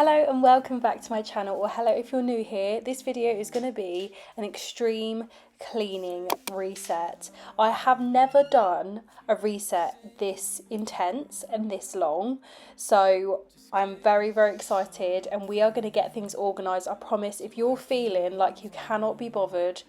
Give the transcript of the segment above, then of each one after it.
Hello and welcome back to my channel, or hello if you're new here. This video is going to be an extreme cleaning reset. I have never done a reset this intense and this long, so I'm very excited and we are going to get things organised. I promise. If you're feeling like you cannot be bothered,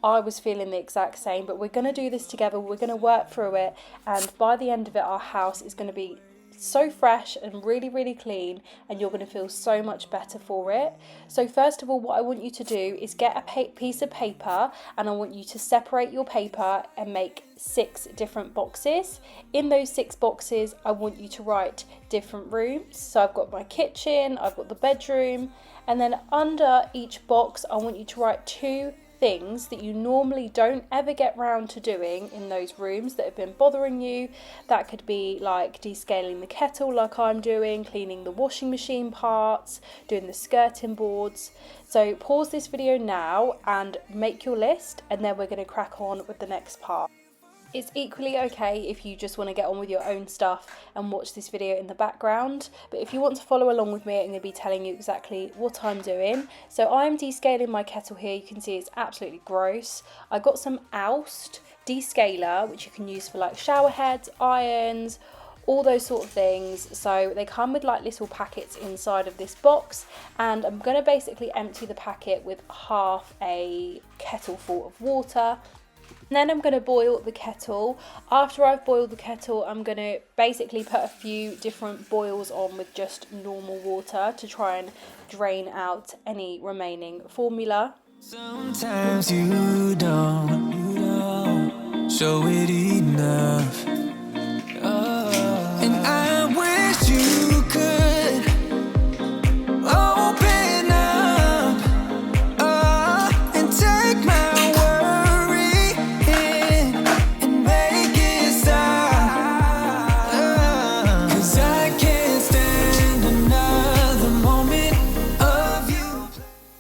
I was feeling the exact same, but we're going to do this together. We're going to work through it, and by the end of it our house is going to be so fresh and really clean, and you're going to feel so much better for it. So first of all, what I want you to do is get a piece of paper, and I want you to separate your paper and make 6 different boxes. In those 6 boxes I want you to write different rooms. So I've got my kitchen, I've got the bedroom, and then under each box I want you to write 2 things that you normally don't ever get round to doing in those rooms that have been bothering you. That could be like descaling the kettle like I'm doing, cleaning the washing machine parts, doing the skirting boards. So pause this video now and make your list, and then we're going to crack on with the next part. It's equally okay if you just want to get on with your own stuff and watch this video in the background, but if you want to follow along with me, I'm going to be telling you exactly what I'm doing. So I'm descaling my kettle here. You can see it's absolutely gross. I got some Oust descaler, which you can use for like shower heads, irons, all those sort of things. So they come with like little packets inside of this box, and I'm going to basically empty the packet with half a kettle full of water. And then I'm going to boil the kettle. After I've boiled the kettle, I'm going to basically put a few different boils on with just normal water to try and drain out any remaining formula. Sometimes you don't show it enough. And I wish you could open up and take my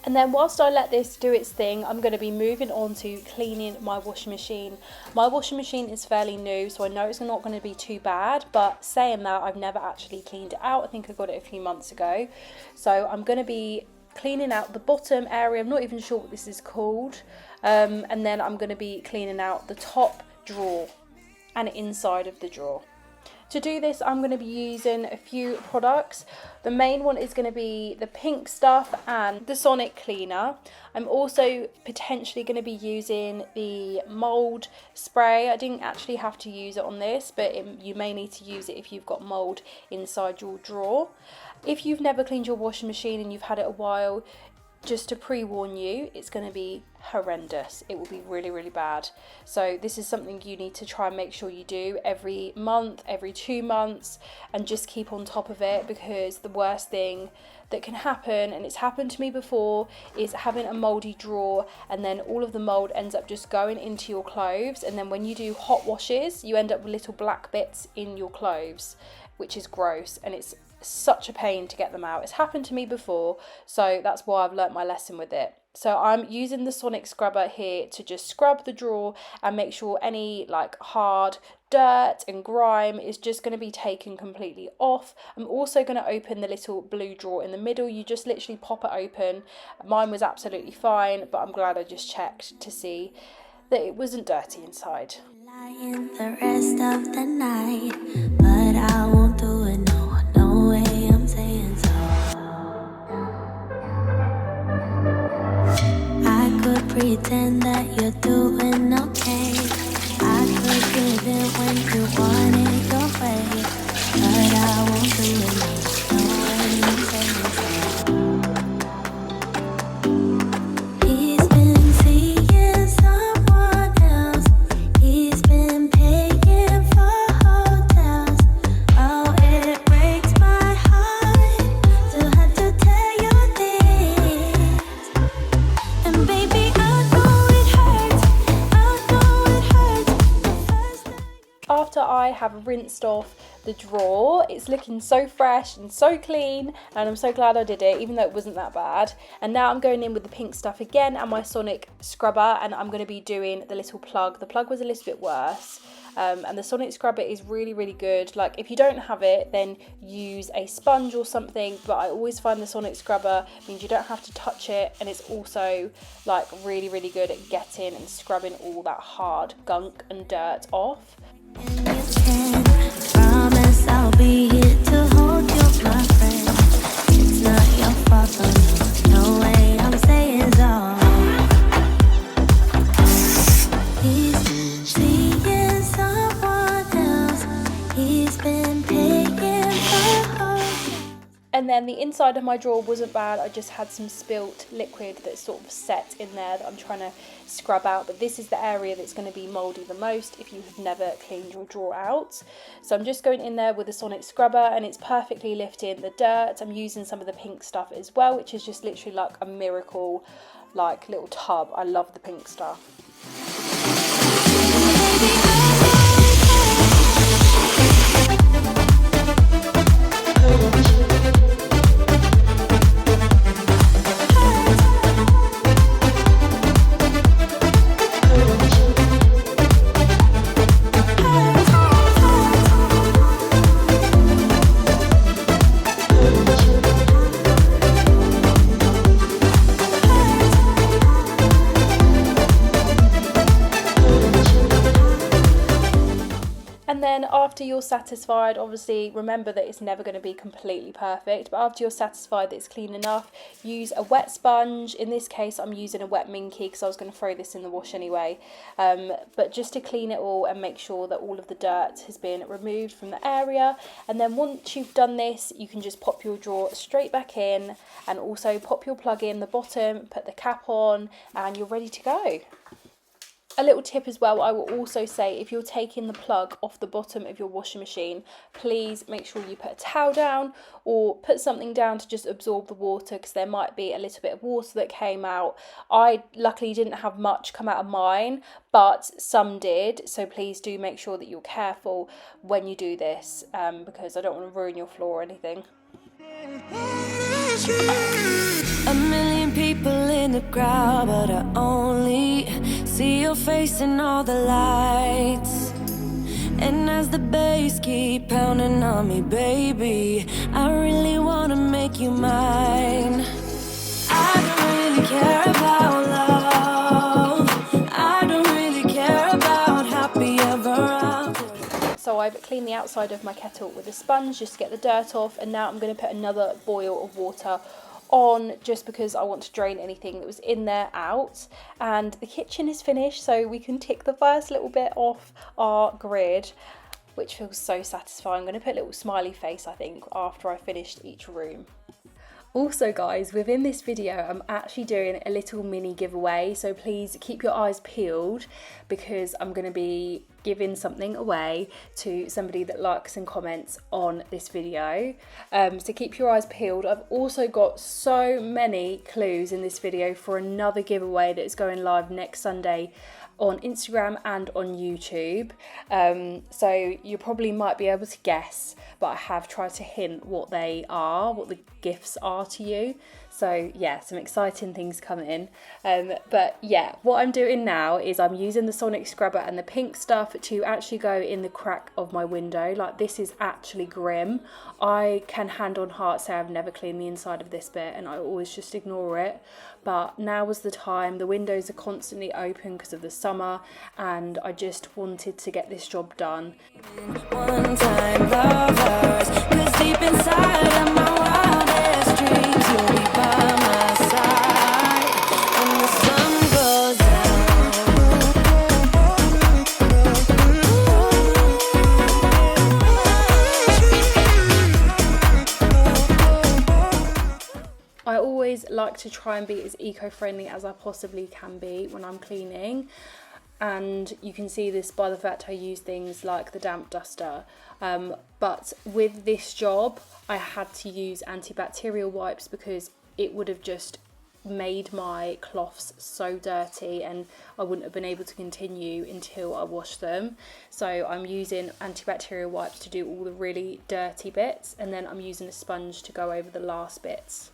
And then whilst I let this do its thing, I'm going to be moving on to cleaning my washing machine. My washing machine is fairly new, so I know it's not going to be too bad, but saying that, I've never actually cleaned it out. I think I got it a few months ago. So I'm going to be cleaning out the bottom area. I'm not even sure what this is called. And then I'm going to be cleaning out the top drawer and inside of the drawer. To do this, I'm going to be using a few products. The main one is going to be the pink stuff and the sonic cleaner. I'm also potentially going to be using the mold spray. I didn't actually have to use it on this, but you may need to use it if you've got mold inside your drawer. If you've never cleaned your washing machine and you've had it a while, just to pre-warn you, it's going to be horrendous. It will be really bad. So this is something you need to try and make sure you do every month, every 2 months, and just keep on top of it, because the worst thing that can happen, and it's happened to me before, is having a moldy drawer, and then all of the mold ends up just going into your clothes, and then when you do hot washes you end up with little black bits in your clothes, which is gross, and it's such a pain to get them out. It's happened to me before, so that's why I've learnt my lesson with it. So I'm using the sonic scrubber here to just scrub the drawer and make sure any like hard dirt and grime is just going to be taken completely off. I'm also going to open the little blue drawer in the middle. You just literally pop it open. Mine was absolutely fine, but I'm glad I just checked to see that it wasn't dirty inside. The rest of the night, but I won't do it. No way, I'm saying so. I could pretend that you're doing okay. I could give it when you want it your way, but I won't do it. No way, I'm saying so. He's been seeing someone else. He's been paying for hotels. Oh, it breaks my heart to have to tell you this. And baby, I know it hurts. I know it hurts. After I have rinsed off the drawer, it's looking so fresh and so clean, and I'm so glad I did it, even though it wasn't that bad. And now I'm going in with the pink stuff again and my sonic scrubber, and I'm going to be doing the little plug. The plug was a little bit worse. and the sonic scrubber is really, really good. Like if you don't have it, then use a sponge or something, but I always find the sonic scrubber means you don't have to touch it, and it's also like really, really good at getting and scrubbing all that hard gunk and dirt off. Promise I'll be here to hold you, my friend. It's not your fault, no way I'm saying so. He's seeing someone else. He's been paying for her. And then the inside of my drawer wasn't bad. I just had some spilt liquid that's sort of set in there that I'm trying to scrub out. But this is the area that's going to be mouldy the most if you have never cleaned your drawer out. So I'm just going in there with a sonic scrubber, and it's perfectly lifting the dirt. I'm using some of the pink stuff as well, which is just literally like a miracle, like little tub. I love the pink stuff. And then after you're satisfied, obviously remember that it's never going to be completely perfect, but after you're satisfied that it's clean enough, use a wet sponge. In this case I'm using a wet minky because I was going to throw this in the wash anyway, but just to clean it all and make sure that all of the dirt has been removed from the area. And then once you've done this, you can just pop your drawer straight back in, and also pop your plug in the bottom, put the cap on, and you're ready to go. A little tip as well, I will also say, if you're taking the plug off the bottom of your washing machine, please make sure you put a towel down or put something down to just absorb the water, because there might be a little bit of water that came out. I luckily didn't have much come out of mine, but some did, so please do make sure that you're careful when you do this, because I don't want to ruin your floor or anything. A million people in the crowd, but I only see your face in all the lights. And as the bass keep pounding on me, baby, I really wanna make you mine. I don't really care about love. I don't really care about happy ever after. So I've cleaned the outside of my kettle with a sponge just to get the dirt off, and now I'm going to put another boil of water on, just because I want to drain anything that was in there out. And the kitchen is finished, so we can tick the first little bit off our grid, which feels so satisfying. I'm going to put a little smiley face, I think, after I finished each room. Also guys, within this video I'm actually doing a little mini giveaway, so please keep your eyes peeled, because I'm going to be giving something away to somebody that likes and comments on this video. So keep your eyes peeled. I've also got so many clues in this video for another giveaway that is going live next Sunday on Instagram and on YouTube, so you probably might be able to guess, but I have tried to hint what they are, what the gifts are to you. So yeah, some exciting things coming. But yeah, what I'm doing now is I'm using the sonic scrubber and the pink stuff to actually go in the crack of my window. Like, this is actually grim. I can hand on heart say I've never cleaned the inside of this bit, and I always just ignore it. But now was the time. The windows are constantly open because of the summer, and I just wanted to get this job done. One time lovers, 'cause deep inside of my wildest dreams, you'll be by my side when the sun goes down. I always like to try and be as eco-friendly as I possibly can be when I'm cleaning, and you can see this by the fact I use things like the damp duster, but with this job I had to use antibacterial wipes because it would have just made my cloths so dirty and I wouldn't have been able to continue until I washed them. So I'm using antibacterial wipes to do all the really dirty bits, and then I'm using a sponge to go over the last bits.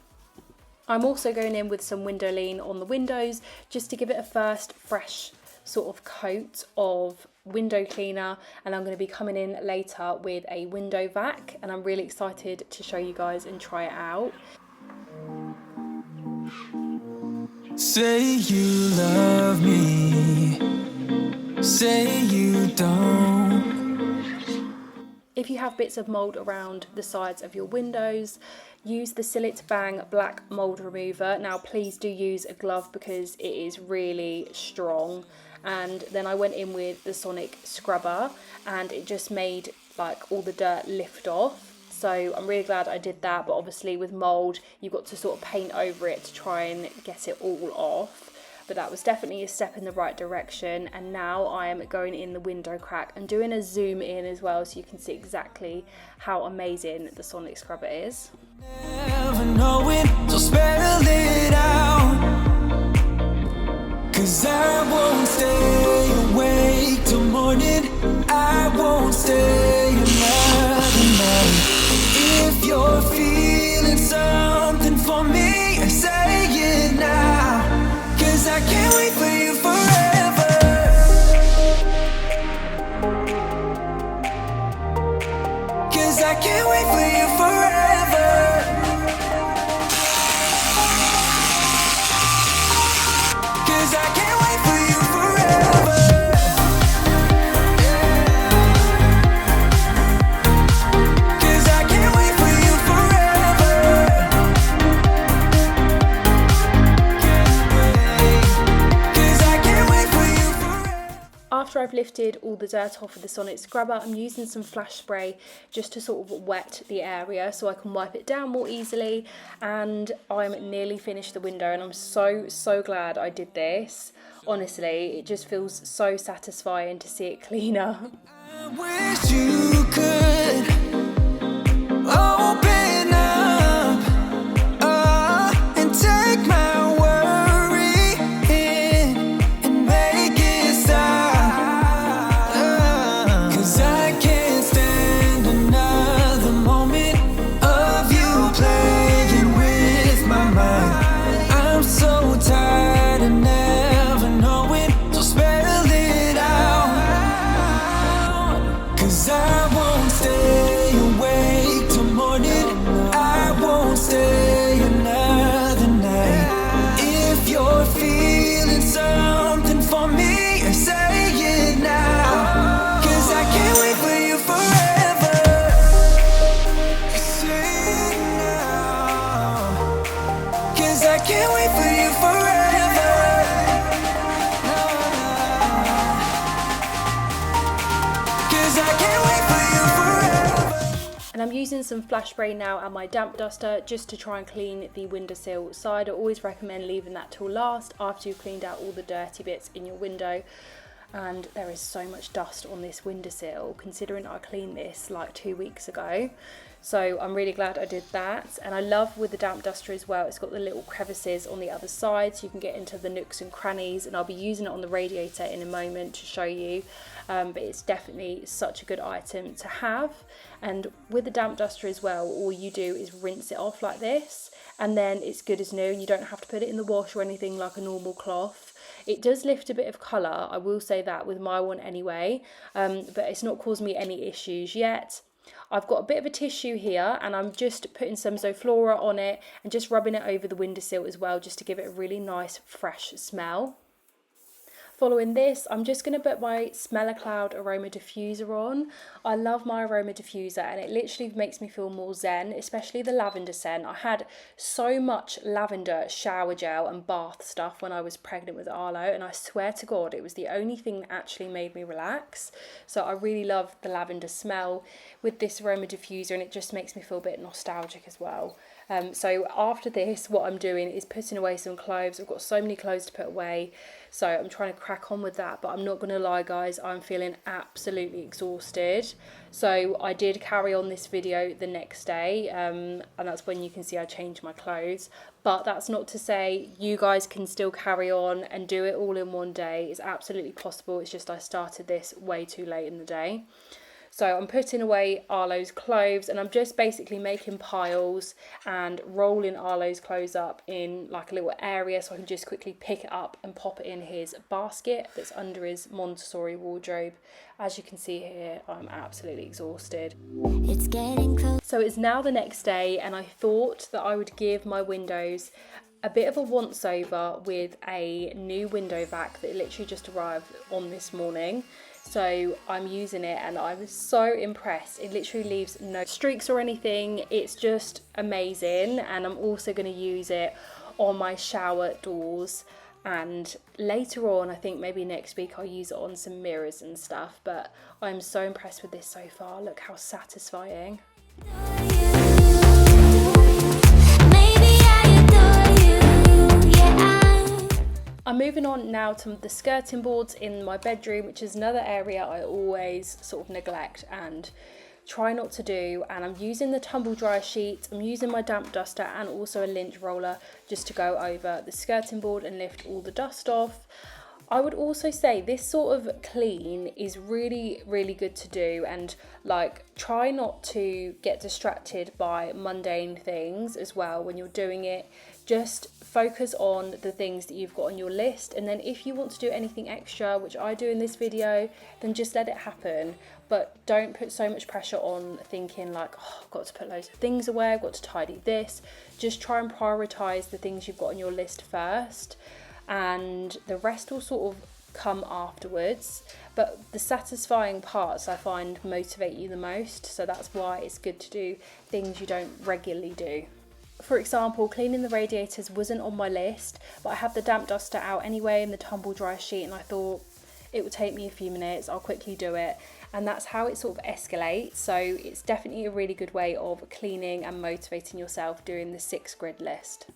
I'm also going in with some window lean on the windows just to give it a first fresh sort of coat of window cleaner, and I'm going to be coming in later with a window vac, and I'm really excited to show you guys and try it out. Say you love me, say you don't. If you have bits of mould around the sides of your windows, use the Silit Bang black mould remover. Now please do use a glove because it is really strong. And then I went in with the Sonic scrubber and it just made like all the dirt lift off. So I'm really glad I did that, but obviously with mould you've got to sort of paint over it to try and get it all off. But that was definitely a step in the right direction, and now I am going in the window crack and doing a zoom in as well so you can see exactly how amazing the Sonic scrubber is. Never knowing, so spell it out, 'cause I won't stay awake till morning, I won't stay another night. If you're feeling something for me, say it now. I can't wait for you forever. 'Cause I can't wait for you forever. 'Cause I can't wait for you forever. After I've lifted all the dirt off with the Sonic scrubber, I'm using some flash spray just to sort of wet the area so I can wipe it down more easily. And I'm nearly finished the window, and I'm so glad I did this. Honestly, it just feels so satisfying to see it cleaner. I wish you could open up and take my worry in and make it stop. 'Cause I can't stand another moment of you playing with my mind. I'm so tired of never knowing, so spell it out. 'Cause I won't stay awake till morning, I won't stay another night. If you're feeling something for me, say it now. 'Cause I can't wait for you forever. Say it now. 'Cause I can't wait for you forever. No, no. 'Cause I can't wait for you forever. And I'm using some flash spray now and my damp duster just to try and clean the windowsill side. I always recommend leaving that till last after you've cleaned out all the dirty bits in your window. And there is so much dust on this windowsill considering I cleaned this like 2 weeks ago. So I'm really glad I did that. And I love with the damp duster as well, it's got the little crevices on the other side so you can get into the nooks and crannies, and I'll be using it on the radiator in a moment to show you. But it's definitely such a good item to have. And with the damp duster as well, all you do is rinse it off like this and then it's good as new, and you don't have to put it in the wash or anything like a normal cloth. It does lift a bit of colour, I will say that with my one anyway, but it's not caused me any issues yet. I've got a bit of a tissue here and I'm just putting some Zoflora on it and just rubbing it over the windowsill as well, just to give it a really nice fresh smell. Following this, I'm just going to put my Smell a Cloud aroma diffuser on. I love my aroma diffuser and it literally makes me feel more zen, especially the lavender scent. I had so much lavender shower gel and bath stuff when I was pregnant with Arlo, and I swear to God it was the only thing that actually made me relax. So I really love the lavender smell with this aroma diffuser, and it just makes me feel a bit nostalgic as well. So after this, what I'm doing is putting away some clothes. I've got so many clothes to put away, so I'm trying to crack on with that. But I'm not going to lie guys, I'm feeling absolutely exhausted. So I did carry on this video the next day, and that's when you can see I changed my clothes. But that's not to say you guys can still carry on and do it all in one day. It's absolutely possible, it's just I started this way too late in the day. So I'm putting away Arlo's clothes, and I'm just basically making piles and rolling Arlo's clothes up in like a little area so I can just quickly pick it up and pop it in his basket that's under his Montessori wardrobe. As you can see here, I'm absolutely exhausted. It's getting close. So it's now the next day, and I thought that I would give my windows a bit of a once over with a new window vac that literally just arrived on this morning. So I'm using it and I was so impressed. It literally leaves no streaks or anything. It's just amazing. And I'm also going to use it on my shower doors, and later on, I think maybe next week, I'll use it on some mirrors and stuff. But I'm so impressed with this so far. Look how satisfying. I'm moving on now to the skirting boards in my bedroom, which is another area I always sort of neglect and try not to do. And I'm using the tumble dryer sheet, I'm using my damp duster and also a lint roller just to go over the skirting board and lift all the dust off. I would also say this sort of clean is really, really good to do, and like try not to get distracted by mundane things as well when you're doing it. Just focus on the things that you've got on your list, and then if you want to do anything extra, which I do in this video, then just let it happen. But don't put so much pressure on thinking like, oh, I've got to put loads of things away, I've got to tidy this. Just try and prioritise the things you've got on your list first, and the rest will sort of come afterwards. But the satisfying parts I find motivate you the most, so that's why it's good to do things you don't regularly do. For example, cleaning the radiators wasn't on my list, but I have the damp duster out anyway and the tumble dryer sheet, and I thought it would take me a few minutes, I'll quickly do it. And that's how it sort of escalates. So it's definitely a really good way of cleaning and motivating yourself doing the 6 grid list.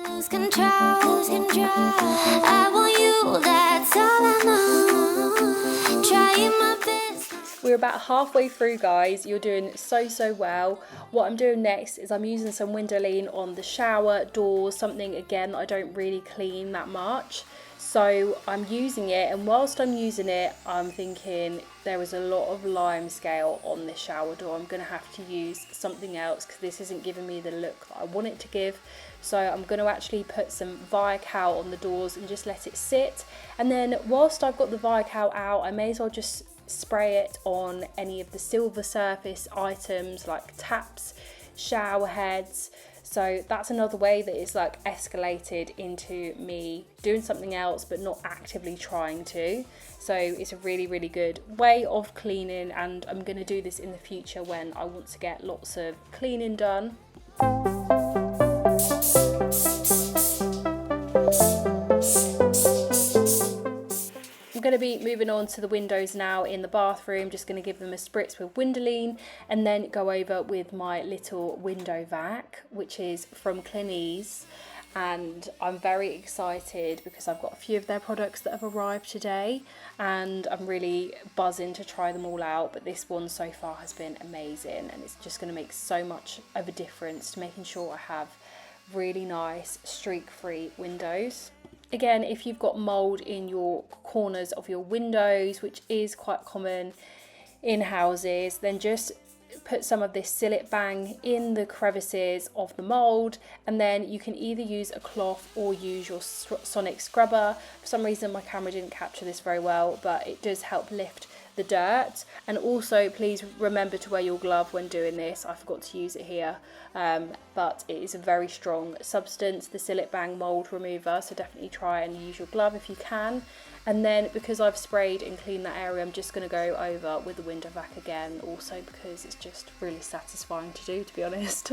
Lose control. I want you, that's all I know. Trying my best. We're about halfway through, guys. You're doing so well. What I'm doing next is I'm using some window lean on the shower doors, something again that I don't really clean that much. So I'm using it, and whilst I'm using it, I'm thinking there is a lot of lime scale on this shower door. I'm going to have to use something else because this isn't giving me the look that I want it to give. So I'm going to actually put some Viacal on the doors and just let it sit. And then whilst I've got the Viacal out, I may as well just spray it on any of the silver surface items like taps, shower heads. So that's another way that it's like escalated into me doing something else but not actively trying to. So it's a really, really good way of cleaning, and I'm going to do this in the future when I want to get lots of cleaning done. I'm going to be moving on to the windows now in the bathroom, just going to give them a spritz with window lean and then go over with my little window vac, which is from Cleaninghacks. And I'm very excited because I've got a few of their products that have arrived today and I'm really buzzing to try them all out. But this one so far has been amazing, and it's just going to make so much of a difference to making sure I have really nice streak-free windows. Again, if you've got mould in your corners of your windows, which is quite common in houses, then just put some of this Sillet Bang in the crevices of the mould, and then you can either use a cloth or use your sonic scrubber. For some reason my camera didn't capture this very well, but it does help lift the dirt. And also please remember to wear your glove when doing this. I forgot to use it here, but it is a very strong substance, the Sillet Bang mould remover, so definitely try and use your glove if you can. And then because I've sprayed and cleaned that area, I'm just going to go over with the window vac again, also because it's just really satisfying to do, to be honest.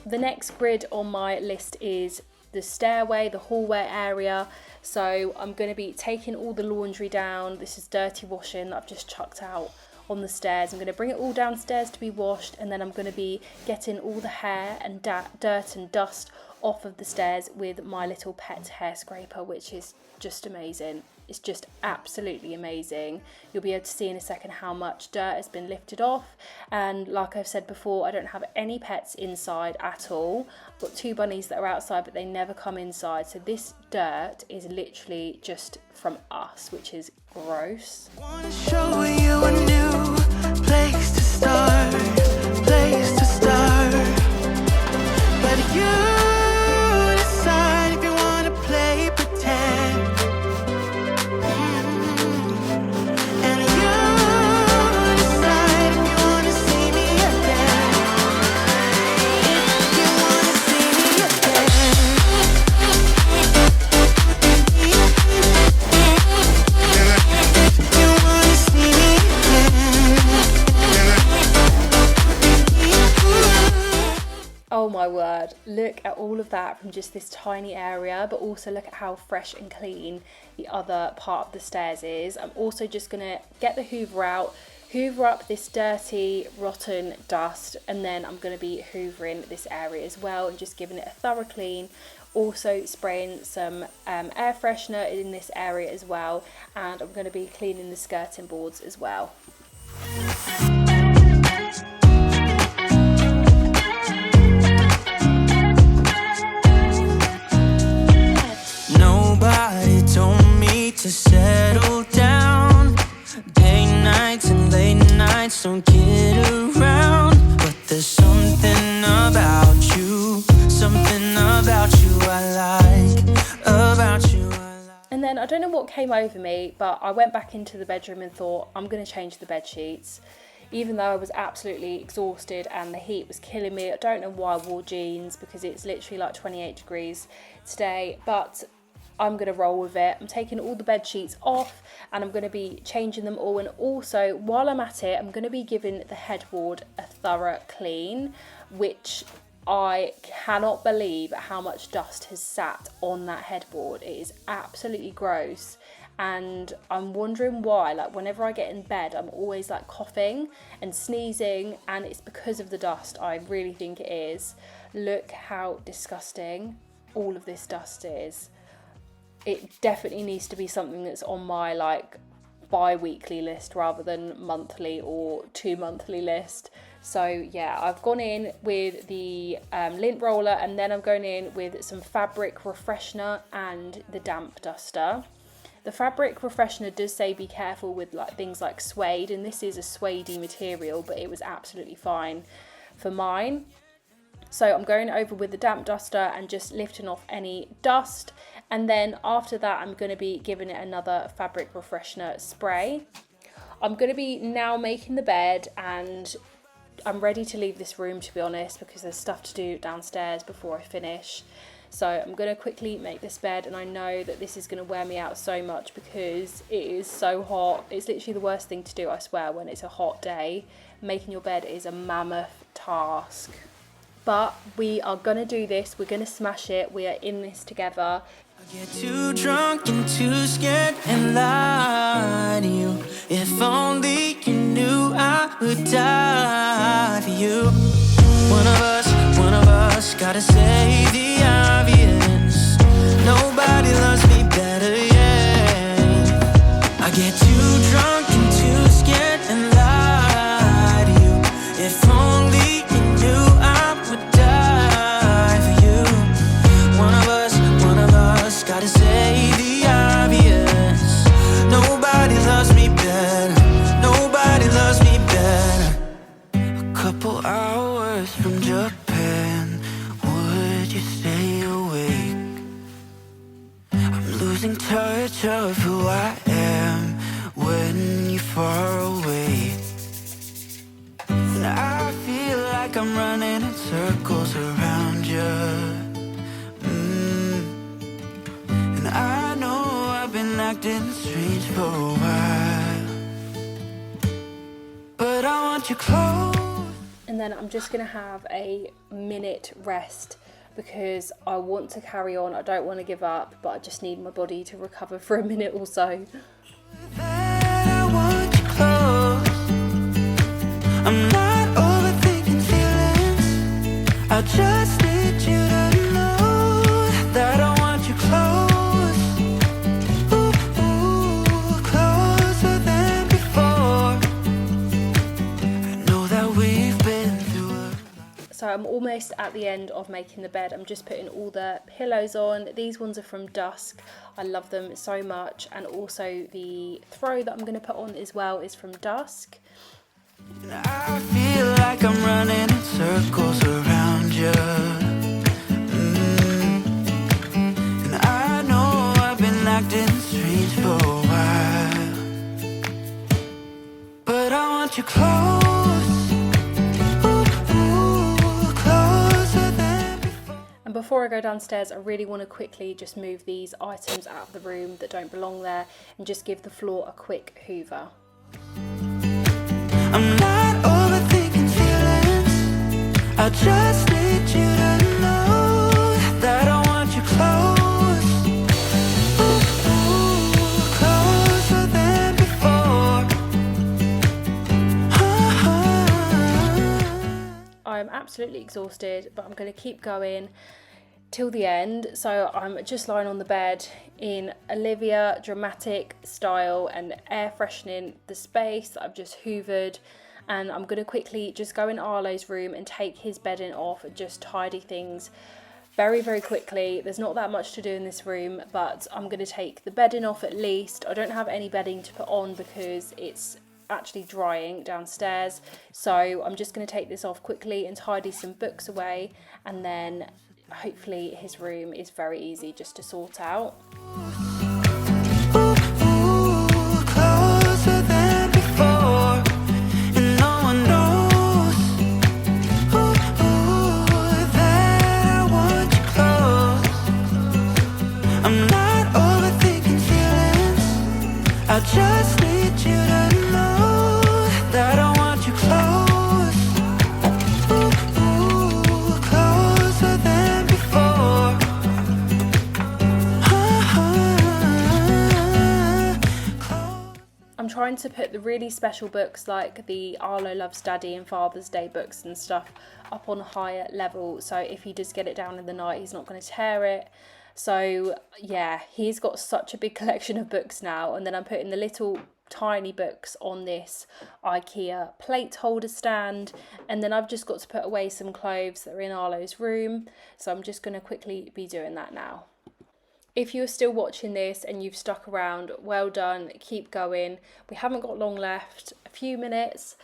The next grid on my list is the stairway, the hallway area. So I'm going to be taking all the laundry down. This is dirty washing that I've just chucked out on the stairs. I'm going to bring it all downstairs to be washed, and then I'm going to be getting all the hair and dirt and dust off of the stairs with my little pet hair scraper, which is just amazing. It's just absolutely amazing. You'll be able to see in a second how much dirt has been lifted off. And like I've said before, I don't have any pets inside at all. I've got 2 bunnies that are outside, but they never come inside. So this dirt is literally just from us, which is gross. Wanna show you a new place to start, place to start. But you decide if you wanna play pretend. And you decide if you wanna see me again. If you wanna see me again. You wanna see me Oh my word, look at all of that from just this tiny area, but also look at how fresh and clean the other part of the stairs is. I'm also just gonna get the Hoover out, hoover up this dirty, rotten dust, and then I'm gonna be hoovering this area as well and just giving it a thorough clean. Also spraying some air freshener in this area as well, and I'm gonna be cleaning the skirting boards as well. Nobody told me to settle down. Day nights and late nights don't kid around. But there's something about you I like, about you I like. And then I don't know what came over me, but I went back into the bedroom and thought, I'm going to change the bed sheets. Even though I was absolutely exhausted and the heat was killing me. I don't know why I wore jeans, because it's literally like 28 degrees today, but I'm going to roll with it. I'm taking all the bed sheets off and I'm going to be changing them all. And also, while I'm at it, I'm going to be giving the headboard a thorough clean, which I cannot believe how much dust has sat on that headboard. It is absolutely gross. And I'm wondering why, like whenever I get in bed, I'm always like coughing and sneezing, and it's because of the dust. I really think it is. Look how disgusting all of this dust is. It definitely needs to be something that's on my like bi-weekly list rather than monthly or 2-monthly list. So yeah, I've gone in with the lint roller, and then I'm going in with some fabric refreshener and the damp duster. The fabric refreshener does say be careful with like things like suede, and this is a suede-y material, but it was absolutely fine for mine. So I'm going over with the damp duster and just lifting off any dust, and then after that I'm going to be giving it another fabric refreshener spray. I'm going to be now making the bed, and I'm ready to leave this room, to be honest, because there's stuff to do downstairs before I finish. So I'm going to quickly make this bed, and I know that this is going to wear me out so much because it is so hot. It's literally the worst thing to do, I swear, when it's a hot day. Making your bed is a mammoth task. But we are going to do this. We're going to smash it. We are in this together. I get too drunk and too scared and lie to you. If only you knew I would die for you. One of us, gotta say the obvious. Nobody loves me better, yeah. I get too drunk and too scared and lie to you. If only you knew I would die for you. One of us, gotta say the obvious. Nobody loves me better. Nobody loves me better. A couple hours from Japan, would you stay awake? I'm losing touch of who I am when you're far away. And I feel like I'm running in circles around you. And I know I've been acting strange for a while, but I want you close. And then I'm just going to have a minute rest because I want to carry on. I don't want to give up, but I just need my body to recover for a minute or so. I want you close. I'm not overthinking feelings. I just need you to know that I want you close. Ooh, ooh. I'm almost at the end of making the bed. I'm just putting all the pillows on. These ones are from Dusk. I love them so much. And also the throw that I'm going to put on as well is from Dusk. I feel like I'm running in circles around you. And I know I've been acting strange for a while, but I want you close, closer than before. And before I go downstairs, I really want to quickly just move these items out of the room that don't belong there and just give the floor a quick hoover. I'm not overthinking feelings, I just need you to know that I want you close, closer than before. I'm absolutely exhausted, but I'm going to keep going till the end. So I'm just lying on the bed in Olivia dramatic style and air freshening the space that I've just hoovered, and I'm going to quickly just go in Arlo's room and take his bedding off and just tidy things very quickly. There's not that much to do in this room, but I'm going to take the bedding off at least. I don't have any bedding to put on because it's actually drying downstairs, so I'm just going to take this off quickly and tidy some books away, and then hopefully his room is very easy just to sort out. Closer than before, and no one knows that I want you close. I'm not overthinking feelings, I just need you to know that I want you close, closer than before. I'm trying to put the really special books like the Arlo Loves Daddy and Father's Day books and stuff up on a higher level, so if he does get it down in the night he's not going to tear it. So yeah, he's got such a big collection of books now, and then I'm putting the little tiny books on this IKEA plate holder stand, and then I've just got to put away some clothes that are in Arlo's room, so I'm just going to quickly be doing that now. If you're still watching this and you've stuck around, well done, keep going. We haven't got long left, a few minutes,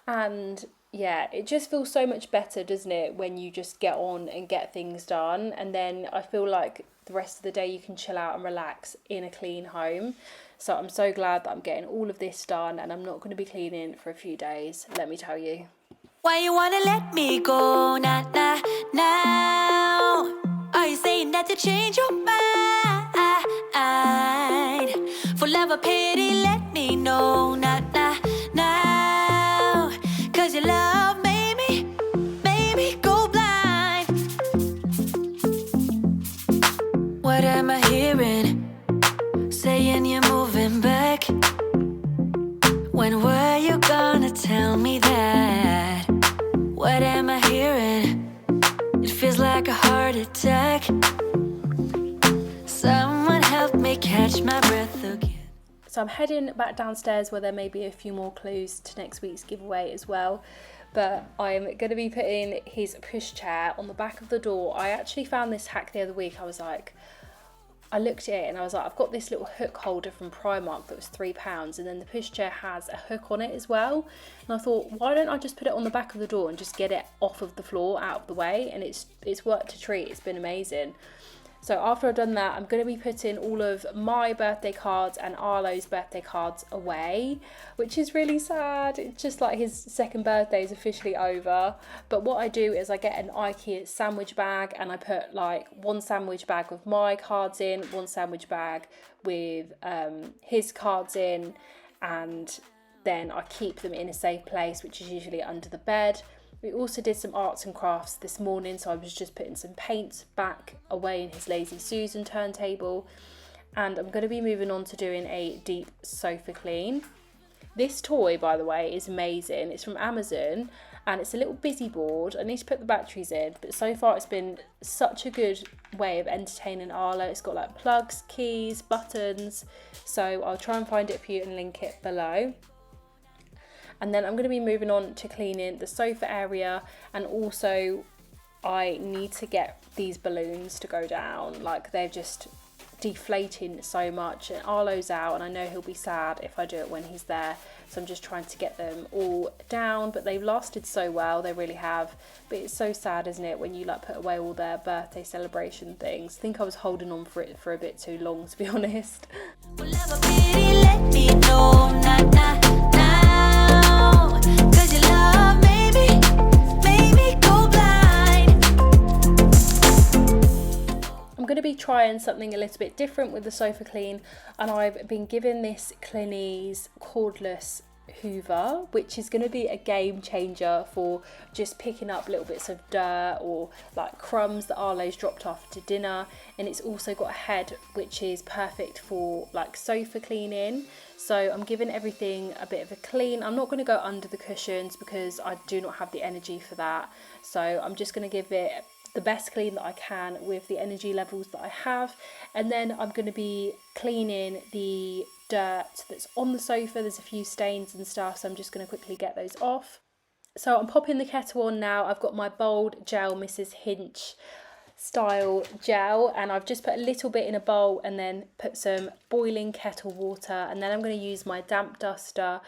and yeah, it just feels so much better, doesn't it, when you just get on and get things done, and then I feel like the rest of the day you can chill out and relax in a clean home. So I'm so glad that I'm getting all of this done, and I'm not going to be cleaning for a few days, let me tell you. Why you wanna let me go now? Are you saying that to change your mind? For love or pity, let me know now. Cause your love made me go blind. What am I hearing? Saying you're moving back. When were you gonna tell me that? What am I hearing? It feels like a heart attack. Someone help me catch my breath again. So I'm heading back downstairs where there may be a few more clues to next week's giveaway as well. But I'm going to be putting his pushchair on the back of the door. I actually found this hack the other week. I looked at it and I was like, I've got this little hook holder from Primark that was £3, and then the pushchair has a hook on it as well. And I thought, why don't I just put it on the back of the door and just get it off of the floor, out of the way? And it's worked a treat. It's been amazing. So after I've done that, I'm going to be putting all of my birthday cards and Arlo's birthday cards away, which is really sad. It's just like his second birthday is officially over. But what I do is I get an IKEA sandwich bag, and I put like one sandwich bag with my cards in, one sandwich bag with his cards in, and then I keep them in a safe place, which is usually under the bed. We also did some arts and crafts this morning, so I was just putting some paint back away in his Lazy Susan turntable. And I'm going to be moving on to doing a deep sofa clean. This toy, by the way, is amazing. It's from Amazon, and it's a little busy board. I need to put the batteries in, but so far it's been such a good way of entertaining Arlo. It's got like plugs, keys, buttons, so I'll try and find it for you and link it below. And then I'm going to be moving on to cleaning the sofa area and also I need to get these balloons to go down. Like, they're just deflating so much, and Arlo's out and I know he'll be sad if I do it when he's there, so I'm just trying to get them all down. But they've lasted so well, they really have. But it's so sad, isn't it, when you like put away all their birthday celebration things. I think I was holding on for it for a bit too long, to be honest. I'm going to be trying something a little bit different with the sofa clean, and I've been given this Clini's cordless Hoover, which is going to be a game changer for just picking up little bits of dirt or like crumbs that Arlo's dropped off to dinner. And it's also got a head which is perfect for like sofa cleaning. So I'm giving everything a bit of a clean. I'm not going to go under the cushions because I do not have the energy for that. So I'm just going to give it the best clean that I can with the energy levels that I have. And then I'm going to be cleaning the dirt that's on the sofa. There's a few stains and stuff, so I'm just going to quickly get those off. So I'm popping the kettle on now. I've got my Bold Gel Mrs. Hinch style gel, and I've just put a little bit in a bowl and then put some boiling kettle water, and then I'm going to use my damp duster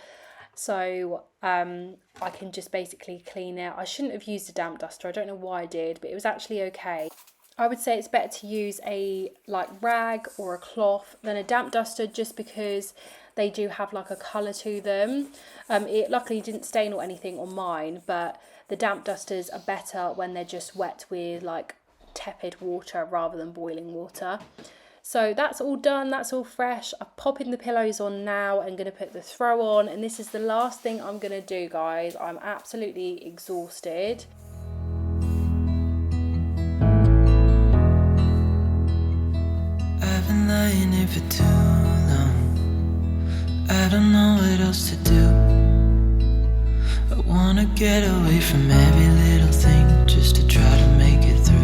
so I can just basically clean it. I shouldn't have used a damp duster, I don't know why I did, but it was actually okay. I would say it's better to use a like rag or a cloth than a damp duster, just because they do have like a colour to them. It luckily didn't stain or anything on mine, but the damp dusters are better when they're just wet with like tepid water rather than boiling water. So that's all done, that's all fresh. I'm popping the pillows on now and going to put the throw on, and this is the last thing I'm going to do, guys. I'm absolutely exhausted. I've been lying here for too long. I don't know what else to do. I wanna get away from every little thing just to try to make it through.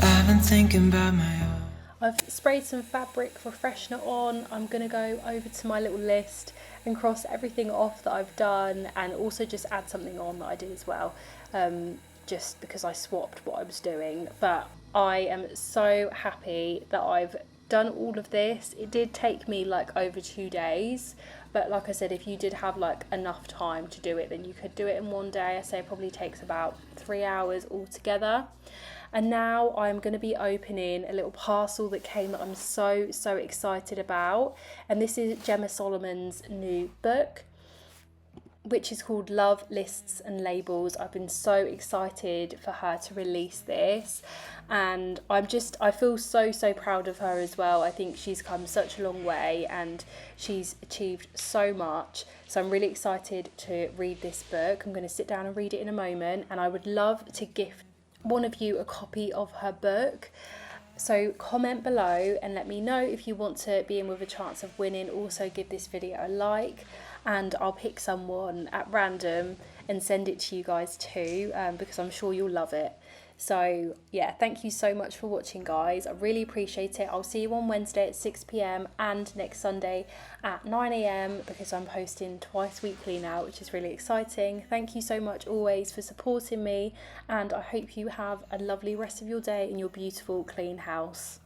I've been thinking about my own. I've sprayed some fabric freshener on. I'm going to go over to my little list and cross everything off that I've done, and also just add something on that I did as well, just because I swapped what I was doing. But I am so happy that I've done all of this. It did take me like over 2 days, but like I said, if you did have like enough time to do it, then you could do it in one day. I say it probably takes about 3 hours altogether. And now I'm going to be opening a little parcel that came that I'm so excited about. And this is Gemma Solomon's new book, which is called Love, Lists and Labels. I've been so excited for her to release this, and I feel so proud of her as well. I think she's come such a long way and she's achieved so much. So I'm really excited to read this book. I'm going to sit down and read it in a moment, and I would love to gift one of you a copy of her book. So comment below and let me know if you want to be in with a chance of winning. Also give this video a like, and I'll pick someone at random and send it to you guys too, because I'm sure you'll love it. So yeah, thank you so much for watching, guys. I really appreciate it. I'll see you on Wednesday at 6 p.m. and next Sunday at 9 a.m. because I'm posting twice weekly now, which is really exciting. Thank you so much always for supporting me, and I hope you have a lovely rest of your day in your beautiful clean house.